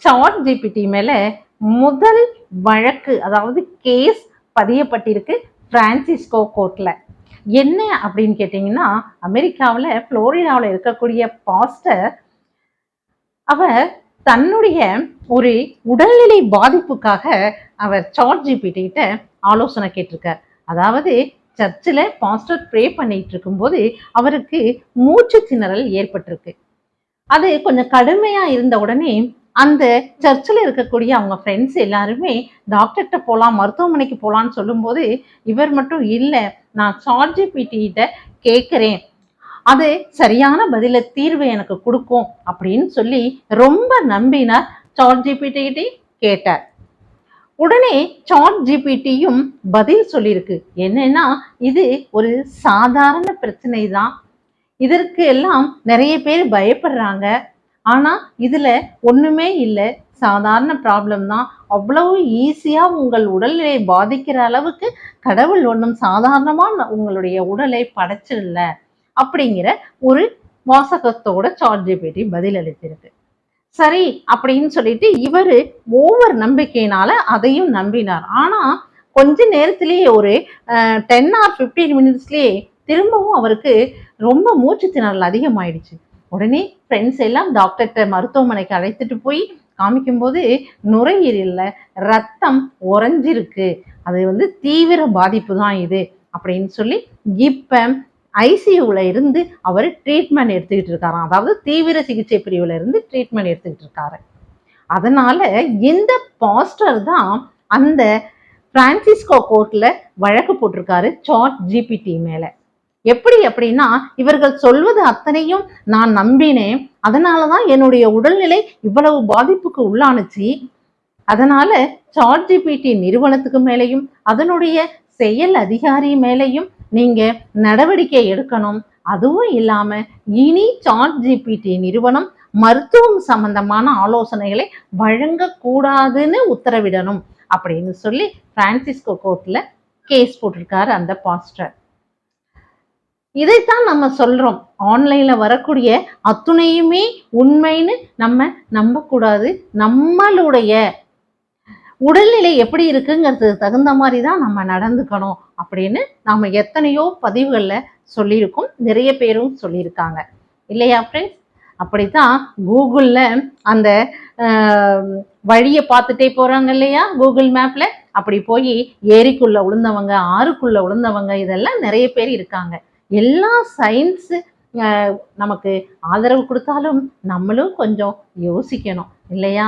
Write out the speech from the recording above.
Chat GPT மேல முதல் வழக்கு, அதாவது கேஸ் பதியப்பட்டிருக்கு பிரான்சிஸ்கோ கோர்ட்ல. என்ன அப்படின்னு கேட்டீங்கன்னா, அமெரிக்காவில் புளோரிடாவில் இருக்கக்கூடிய பாஸ்டர் அவர் தன்னுடைய ஒரு உடல்நிலை பாதிப்புக்காக அவர் சாட் ஜிபிடி கிட்ட ஆலோசனை கேட்டிருக்கார். அதாவது சர்ச்சில் பாஸ்டர் ப்ரே பண்ணிட்டு இருக்கும்போது அவருக்கு மூச்சு திணறல் ஏற்பட்டிருக்கு. அது கொஞ்சம் கடுமையா இருந்த உடனே அந்த சர்ச்சில் இருக்கக்கூடிய அவங்க ஃப்ரெண்ட்ஸ் எல்லாருமே டாக்டர்கிட்ட போகலாம், மருத்துவமனைக்கு போகலான்னு சொல்லும்போது இவர் மட்டும் இல்லை, நான் சாட் ஜிபிடி கிட்ட கேட்குறேன், அது சரியான பதில தீர்வு எனக்கு கொடுக்கும் அப்படின்னு சொல்லி ரொம்ப நம்பினார். சாட் ஜிபிடி கிட்ட கேட்டார். உடனே சாட் ஜிபிடியும் பதில் சொல்லியிருக்கு. என்னன்னா, இது ஒரு சாதாரண பிரச்சனை தான், இதற்கு எல்லாம் நிறைய பேர் பயப்படுறாங்க, ஆனா இதுல ஒண்ணுமே இல்லை, சாதாரண ப்ராப்ளம் தான், அவ்வளவு ஈஸியா உங்கள் உடல்நிலை பாதிக்கிற அளவுக்கு கடவுள் ஒன்றும் சாதாரணமா உங்களுடைய உடலை படைச்சிடல அப்படிங்கிற ஒரு வாசகத்தோட சாட் ஜிபிடி பதில் அளித்திருக்கு. சரி அப்படின்னு சொல்லிட்டு இவரு ஓவர் நம்பிக்கையினால அதையும் நம்பினார். ஆனா கொஞ்ச நேரத்திலேயே ஒரு 10 or 15 மினிட்ஸ்லயே திரும்பவும் அவருக்கு ரொம்ப மூச்சு திணறல் அதிகமாயிடுச்சு. உடனே ஃப்ரெண்ட்ஸ் எல்லாம் டாக்டர்கிட்ட மருத்துவமனைக்கு அழைத்துட்டு போய் காமிக்கும்போது நுரையீரல்ல ரத்தம் உறைஞ்சிருக்கு, அது தீவிர பாதிப்பு தான் இது அப்படின்னு சொல்லி இப்ப ஐசியூவில் இருந்து அவர் ட்ரீட்மெண்ட் எடுத்துக்கிட்டு இருக்காராம். அதாவது தீவிர சிகிச்சை பிரிவில் இருந்து ட்ரீட்மெண்ட் எடுத்துக்கிட்டு இருக்காரு. அதனால இந்த பாஸ்டர் தான் அந்த பிரான்சிஸ்கோ கோர்ட்ல வழக்கு போட்டிருக்காரு சாட் ஜிபிடி மேல. எப்படி அப்படின்னா, இவர்கள் சொல்வது அத்தனையும் நான் நம்பினேன், அதனாலதான் என்னுடைய உடல்நிலை இவ்வளவு பாதிப்புக்கு உள்ளானுச்சு, அதனால சாட் ஜிபிடி நிறுவனத்துக்கு மேலையும் அதனுடைய செயல் அதிகாரி மேலையும் நீங்க நடவடிக்கை எடுக்கணும். அதுவும் இல்லாம இனி சாட் ஜிபிடி நிறுவனம் மருத்துவம் சம்பந்தமான ஆலோசனைகளை வழங்கக்கூடாதுன்னு உத்தரவிடணும் அப்படின்னு சொல்லி பிரான்சிஸ்கோ கோர்ட்ல கேஸ் போட்டிருக்காரு அந்த பாஸ்டர். இதைத்தான் நம்ம சொல்றோம், ஆன்லைன்ல வரக்கூடிய அத்துணையுமே உண்மைன்னு நம்ம நம்பக்கூடாது. நம்மளுடைய உடல்நிலை எப்படி இருக்குங்கிறது தகுந்த மாதிரி தான் நம்ம நடந்துக்கணும் அப்படின்னு நாம எத்தனையோ பதிவுகள்ல சொல்லியிருக்கோம், நிறைய பேரும் சொல்லியிருக்காங்க இல்லையா ஃப்ரெண்ட்ஸ்? அப்படித்தான் கூகுள்ல அந்த வழியை பார்த்துட்டே போறாங்க இல்லையா, கூகுள் மேப்ல அப்படி போய் ஏரிக்குள்ள விழுந்தவங்க, ஆறுக்குள்ள விழுந்தவங்க, இதெல்லாம் நிறைய பேர் இருக்காங்க. எல்லா சயின்ஸ் நமக்கு ஆதரவு கொடுத்தாலும் நம்மளும் கொஞ்சம் யோசிக்கணும் இல்லையா?